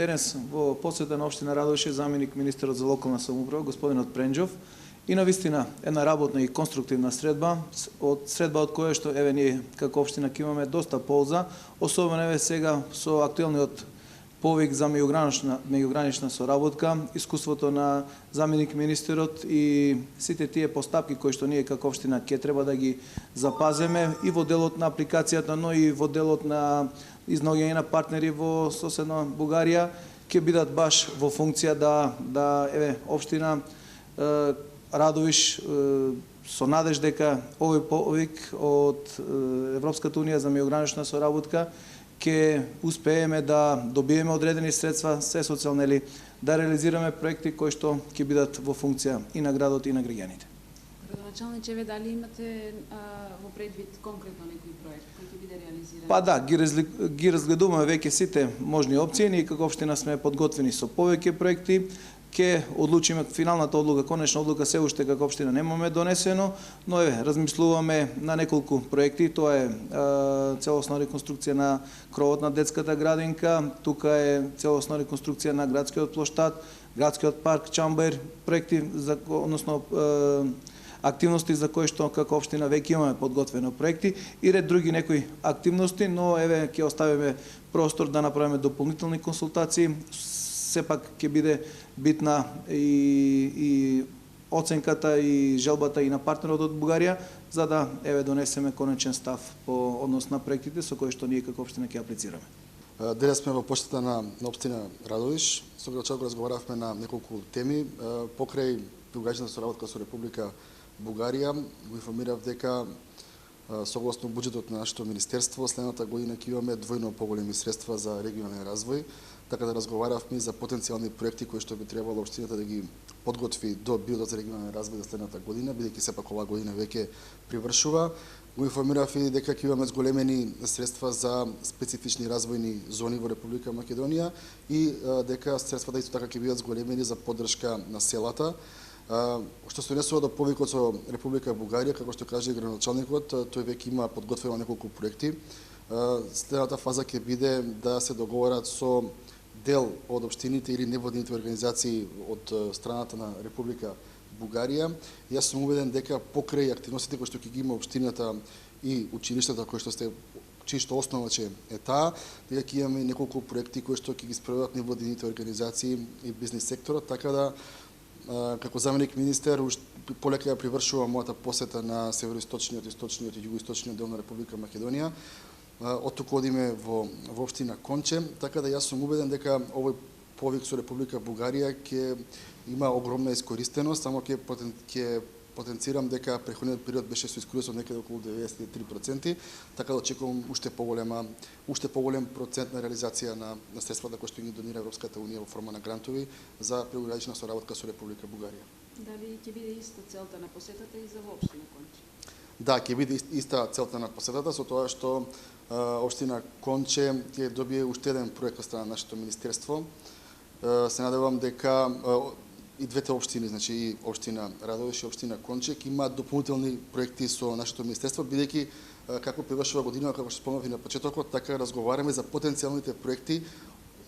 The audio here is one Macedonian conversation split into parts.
денес во посета на општина Радовище заменик министерот за локална самоуправа господинот Пренџов и навистина една работна и конструктивна средба од која што еве ние како општина ќе имаме доста полза, особено еве сега со актуелниот повик за меѓугранична соработка, искуството на заменик министерот и сите тие постапки кои што ние како општина ќе треба да ги запазиме и во делот на апликацијата, но и во делот на изнаоѓање на партнери во соседна Бугарија ќе бидат баш во функција да еве општина Радовиш со надеж дека овој повик од Европската унија за меѓугранична соработка ќе успееме да добиеме одредени средства, се со цел да реализираме проекти кои што ќе бидат во функција и на градот и на граѓаните. Градоначалниче, ве дали имате во предвид конкретно некој проект кој ќе биде реализиран? Па да, ги разгледуваме веќе сите можни опции, ние како општина сме подготвени со повеќе проекти. Ке одлучиме финалната одлука, конечна одлука се уште како општина немаме донесено, но еве размислуваме на неколку проекти. Тоа е целосна реконструкција на кровот на детската градинка, тука е целосна реконструкција на градскиот плоштад, градскиот парк Чамбер, проекти односно активности за кои што како општина веќе имаме подготвено проекти и ред други некои активности, но еве ќе оставиме простор да направиме дополнителни консултации. Сепак ќе биде битна и оценката и желбата и на партнерот од Бугарија, за да еве донесеме конечен став по однос на проектите со кои што ние како општина ќе аплицираме. Денес сме во посета на општина Радовиш. Со градочелот разговаравме на неколку теми. Покрај дугачната соработка со Република Бугарија, го информирав дека согласно буџетот на нашето министерство, следната година ќе имаме двојно поголеми средства за регионален развој, така да разговаравме за потенцијални проекти кои што би требало општината да ги подготви до бюджетот за регионален развој за следната година, бидејќи сепак оваа година веќе привршува. Го информирав и дека ќе имаме зголемени средства за специфични развојни зони во Република Македонија и дека средствата исто така ќе бидат зголемени за поддршка на селата. Што се однесува до повикот со Република Бугарија, како што каже градоначалникот, тој веќе има подготвено неколку проекти. Следната фаза ќе биде да се договорат со дел од општините или невладините организации од страната на Република Бугарија. Јас сум убеден дека покрај активностите кои што ќе ги има општината и училиштата кои што чисто основа е таа, дека ќе имаме неколку проекти кои што ќе ги спроведат невладините организации и бизнис секторот, така да како заменик министер полека ја привршува мојата посета на североисточниот, источниот и југоисточниот дел на Република Македонија. Оттука одиме во општина Конче, така да јас сум убеден дека овој повик со Република Бугарија ќе има огромна искористеност, само ќе потенцирам дека преходниот период беше со искористеност некаде околу 93%, така да очекувам уште поголем процент на реализација на средствата кои што ги донира Европската унија во форма на грантови за прегранична соработка со Република Бугарија. Дали ќе биде иста целта на посетата и за општина Конче? Да, ќе биде иста целта на посетата, со тоа што општина Конче ќе добие уште еден проект од страна на нашето министерство. Се надевам дека и двете општини, значи и општина Радовиш и општина Конче, ќе имаат дополнителни проекти со нашето министерство, бидејќи како привршува година, како што спомнав и на почетокот, така разговараме за потенцијалните проекти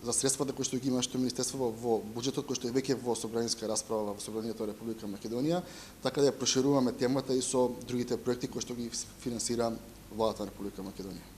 за средствата кои што ги има нашето министерство во буџетот кој што е веќе во собраниска расправа во Собранието на Република Македонија, така да ја прошируваме темата и со другите проекти кои што ги финансира владата на Република Македонија.